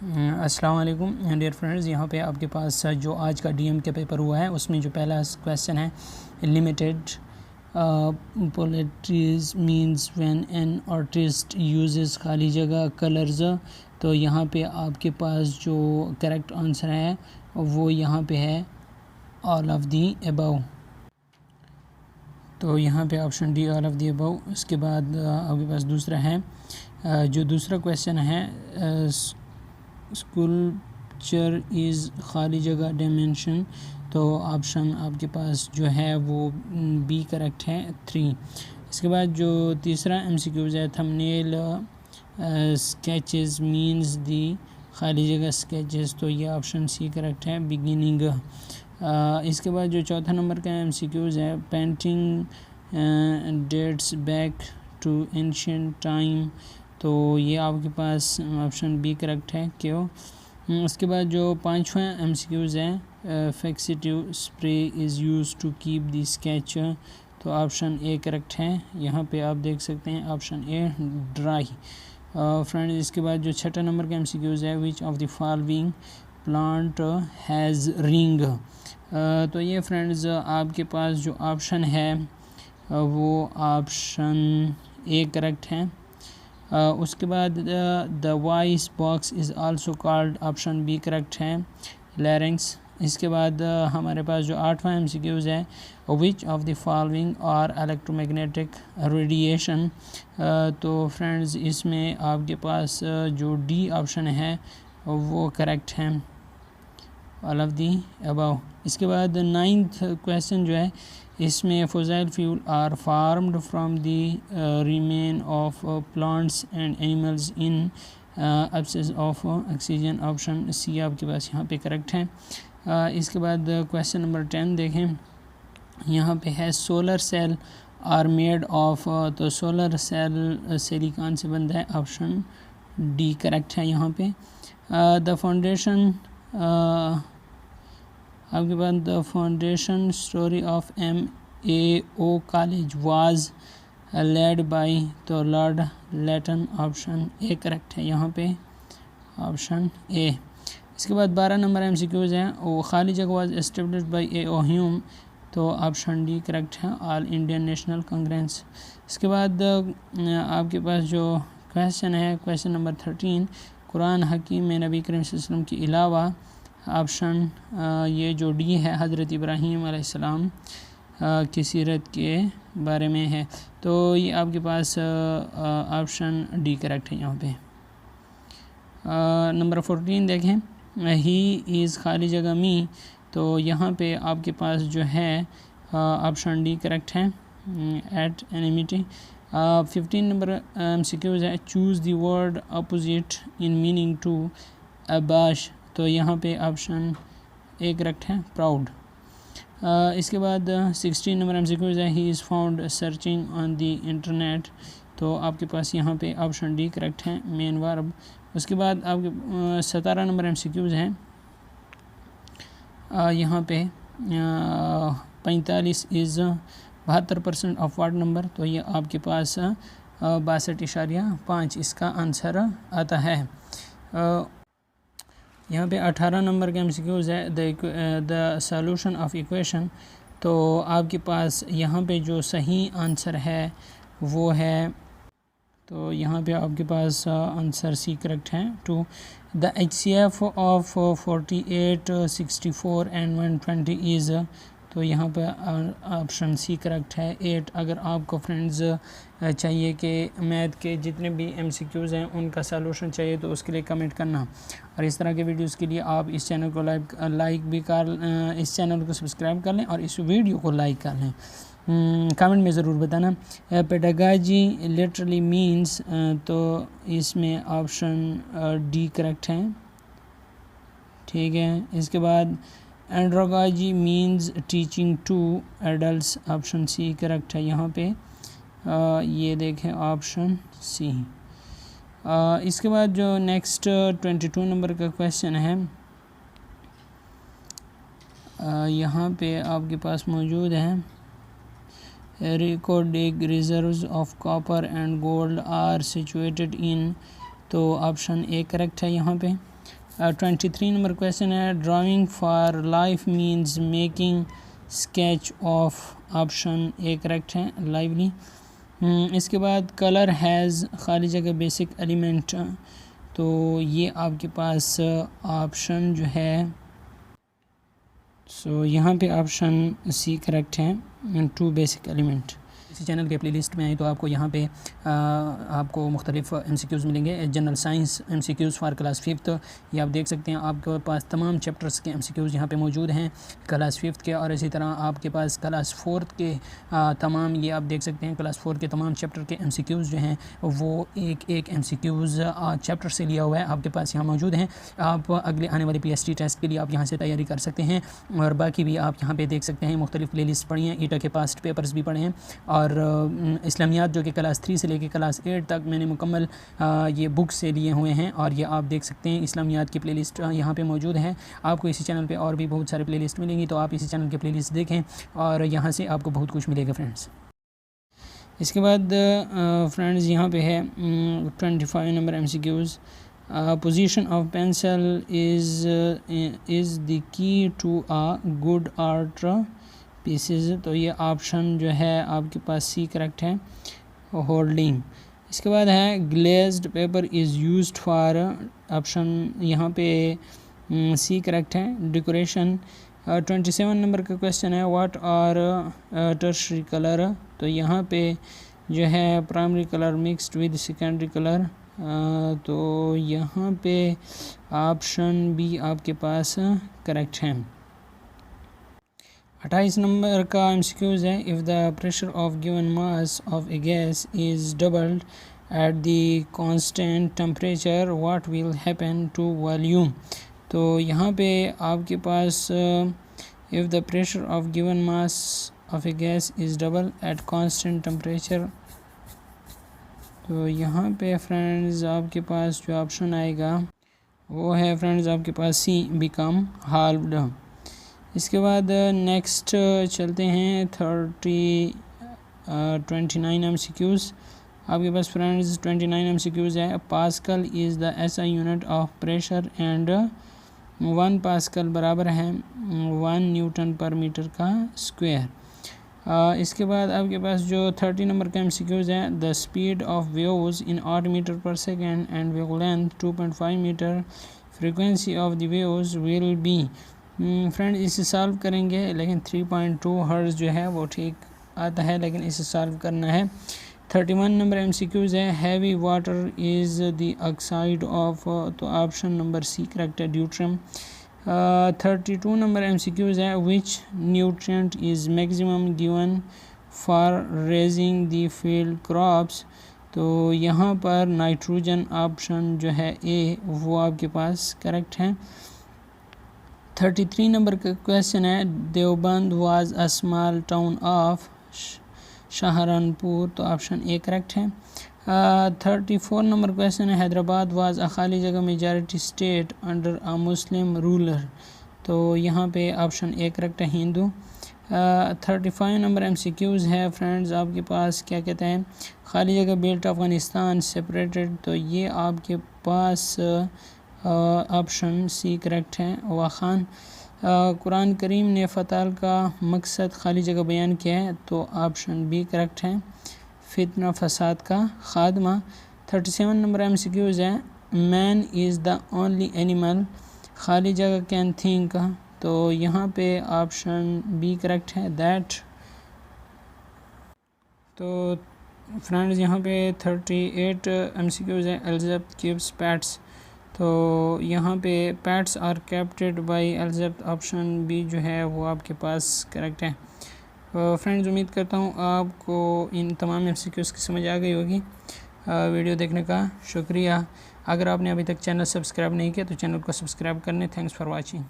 अस्सलाम वालेकुम dear friends, यहाँ पे आपके पास जो आज का डीएम के पेपर हुआ है उसमें जो पहला क्वेश्चन है, limited palettes means when an artist uses खाली जगह कलर्स। तो यहाँ पे आपके पास जो करेक्ट आंसर है वो यहाँ पे है ऑल ऑफ दी अबव। तो यहाँ पे option D all of the above. उसके बाद आपके पास दूसरा है, जो दूसरा क्वेश्चन है, स्कल्पचर इज़ खाली जगह डायमेंशन। तो ऑप्शन आपके पास जो है वो बी करेक्ट है 3। इसके बाद जो तीसरा एमसीक्यूज है, थंबनेल स्केचेस मींस दी खाली जगह स्केचेस। तो ये ऑप्शन सी करेक्ट है, बिगिनिंग। इसके बाद जो चौथा नंबर का एमसीक्यूज है, painting dates back to ancient time. तो ये आपके पास ऑप्शन बी करेक्ट है, क्यों। उसके बाद जो पांचवा एमसीक्यूज है, fixative spray is use to keep the sketch. तो ऑप्शन ए करेक्ट है, यहाँ पे आप देख सकते हैं ऑप्शन ए ड्राई। फ्रेंड्स, इसके बाद जो छठा नंबर का एमसीक्यूज है, which of the following plant has ring. तो ये फ्रेंड्स आपके पास जो ऑप्शन है वो ऑप्शन ए करेक्ट है। उसके बाद the voice box is also called, option B correct है, लैरिंक्स। इसके बाद हमारे पास जो आठवां एमसीक्यूज है, which of the following are electromagnetic radiation. तो फ्रेंड्स इसमें आपके पास जो डी ऑप्शन है वो करेक्ट है, ऑल ऑफ दी अबव। इसके बाद 9th क्वेश्चन जो है, इसमें fossil fuel are formed from the remain of plants and animals in absence of oxygen. Option C आपके पास यहाँ पे करेक्ट है। इसके बाद क्वेश्चन नंबर 10 देखें, यहाँ पे है solar cell are made of. तो सोलर सेल सिलिकॉन से बनता है, ऑप्शन डी करेक्ट है यहाँ पे। द फाउंडेशन आपके पास the foundation story of MAO college was laid by तो lord Lytton. Option A correct है यहाँ पे, ऑप्शन ए। इसके बाद 12 नंबर एमसीक्यूज हैं, वो खाली जगह was established by A.O. Hume. तो ऑप्शन डी करेक्ट है, ऑल इंडियन नेशनल कांग्रेस। इसके बाद आपके पास जो क्वेश्चन है, क्वेश्चन नंबर 13, कुरान हकीम में नबी करीम सल्लल्लाहु अलैहि वसल्लम के अलावा, ऑप्शन ये जो डी है हज़रत इब्राहीम अलैहिस्सलाम की सीरत के बारे में है। तो ये आपके पास ऑप्शन डी करेक्ट है यहाँ पे। नंबर 14 देखें, ही इज़ खाली जगह मी। तो यहाँ पे आपके पास जो है ऑप्शन डी करेक्ट है, एट एनिमिटी। 15 नंबर एमसीक्यूज है, choose the word opposite in meaning to abash. तो यहाँ पे ऑप्शन ए करेक्ट है, प्राउड। इसके बाद 16 नंबर एमसीक्यूज है, he is found searching on the internet. तो आपके पास यहाँ पे ऑप्शन डी करेक्ट है, मेन वर्ब। उसके बाद आपके 17 नंबर एमसीक्यूज हैं, यहाँ पे 45 इज़ 72% ऑफ वार्ड नंबर। तो ये आपके पास 62.5 इसका आंसर आता है। यहाँ पे 18 नंबर का एमसीक्यूज है, द सॉल्यूशन ऑफ इक्वेशन। तो आपके पास यहाँ पे जो सही आंसर है वो है, तो यहाँ पे आपके पास आंसर सी करेक्ट है, 2। The HCF of 48, 64 and 120 is. तो यहाँ पे ऑप्शन सी करेक्ट है, 8। अगर आपको फ्रेंड्स चाहिए कि मैथ के जितने भी एमसीक्यूज़ हैं उनका सलूशन चाहिए तो उसके लिए कमेंट करना, और इस तरह के वीडियोस के लिए आप इस चैनल को लाइक भी कर, इस चैनल को सब्सक्राइब कर लें और इस वीडियो को लाइक कर लें। कमेंट में ज़रूर बताना। पेडागॉजी लिटरली मींस, तो इसमें ऑप्शन डी करेक्ट है, ठीक है। इसके बाद andragogy means teaching to adults. Option C correct है यहाँ पे, ये देखें ऑप्शन सी। इसके बाद जो नेक्स्ट 22 नंबर का क्वेश्चन है, यहाँ पे आपके पास मौजूद है, recording reserves of copper and gold are situated in. तो ऑप्शन ए करेक्ट है यहाँ पे। 23 नंबर क्वेश्चन है, drawing for life means making sketch of, option A correct है, लाइवली। इसके बाद कलर हैज़ खाली जगह बेसिक एलिमेंट, तो ये आपके पास ऑप्शन जो है यहाँ पे ऑप्शन सी करेक्ट है, 2 बेसिक एलिमेंट। इसी चैनल के प्लेलिस्ट में आए तो आपको यहाँ पे आपको मुख्तलिफ MCQs मिलेंगे। General science MCQs for class 5th, ये आप देख सकते हैं, आपके पास तमाम चैप्टर्स के MCQs यहाँ पे मौजूद हैं क्लास 5th के, और इसी तरह आपके पास क्लास 4th के तमाम, ये आप देख सकते हैं क्लास 4 के तमाम चैप्टर के MCQs जो हैं वो एक MCQs चैप्टर से लिया हुआ है, आपके पास यहाँ मौजूद हैं। आप अगले आने वाले PST टेस्ट के लिए आप यहाँ से तैयारी कर सकते हैं, और बाकी भी आप यहाँ पर देख सकते हैं, मुख्तलिफ प्ले लिस्ट पढ़ी हैं, ईटा के पास्ट पेपर्स भी पढ़े हैं, और इस्लामियात जो कि क्लास 3 से लेकर क्लास 8 तक मैंने मुकम्मल ये बुक से लिए हुए हैं, और ये आप देख सकते हैं इस्लामियात की प्लेलिस्ट यहाँ पे मौजूद है। आपको इसी चैनल पे और भी बहुत सारे प्लेलिस्ट मिलेंगी, तो आप इसी चैनल की प्लेलिस्ट देखें और यहाँ से आपको बहुत कुछ मिलेगा फ्रेंड्स। इसके बाद फ्रेंड्स यहाँ पे है 25 number MCQs, position of pencil is the key to a good art pieces, तो ये ऑप्शन जो है आपके पास सी करेक्ट है, होल्डिंग। इसके बाद है glazed paper is used for, option यहाँ पे सी करेक्ट है, डेकोरेशन। 27 नंबर का क्वेश्चन है, व्हाट आर टर्शरी कलर, तो यहाँ पे जो है primary colour mixed with secondary colour, तो यहाँ पे ऑप्शन बी आपके पास करेक्ट है। 28 नंबर का MCQs है, if the pressure of given mass of a gas is doubled at the constant temperature what will happen to volume, तो यहाँ पे आपके पास if the pressure of given mass of a gas is double at constant temperature, तो यहाँ पे friends आपके पास जो ऑप्शन आएगा वो है फ्रेंड्स आपके पास सी, बिकम हाल्व्ड। इसके बाद नेक्स्ट चलते हैं 29 MCQs, आपके पास फ्रेंड्स 29 MCQs है, pascal is the SI unit of pressure and 1 pascal बराबर है 1 न्यूटन पर मीटर का स्क्वायर। इसके बाद आपके पास जो 30 नंबर का MCQs है, the speed of waves in 8 metre per second and wavelength 2.5 metre, frequency of the waves will be, friend इसे सॉल्व करेंगे, लेकिन 3.2 हर्ट्ज़ जो है वो ठीक आता है, लेकिन इसे सॉल्व करना है। 31 नंबर MCQs है, heavy water is the oxide of, तो ऑप्शन नंबर सी करेक्ट है, ड्यूट्रियम। 32 नंबर MCQs है, विच nutrient is maximum given for raising the field crops, तो यहाँ पर नाइट्रोजन ऑप्शन जो है ए वो आपके पास करेक्ट है। 33 नंबर का क्वेश्चन है, Deoband was a small town of Saharanpur, तो ऑप्शन ए करेक्ट है। 34 नंबर क्वेश्चन है, हैदराबाद वाज अ खाली जगह majority state under a Muslim ruler, तो यहाँ पे ऑप्शन ए करेक्ट है, हिंदू। 35 नंबर MCQs है फ्रेंड्स आपके पास, क्या कहते हैं, खाली जगह बेल्ट अफ़गानिस्तान सेपरेटेड, तो ये आपके पास ऑप्शन सी करेक्ट है, वाखान। कुरान करीम ने फ़ताल का मकसद खाली जगह बयान किया है, तो ऑप्शन बी करेक्ट है, फितना फसाद का खादमा। 37 नंबर MCQs है, man is the only animal खाली जगह कैन थिंक, तो यहाँ पे ऑप्शन बी करेक्ट है, दैट। तो फ्रेंड्स यहाँ पे 38 MCQs है, एलिज़ाबेथ कीप्स पैट्स, तो यहाँ पे pats are kept by Elizabeth, option B जो है वो आपके पास करेक्ट है। फ्रेंड्स उम्मीद करता हूँ आपको इन तमाम MCQs की समझ आ गई होगी। वीडियो देखने का शुक्रिया। अगर आपने अभी तक चैनल सब्सक्राइब नहीं किया तो चैनल को सब्सक्राइब करने। Thanks for watching.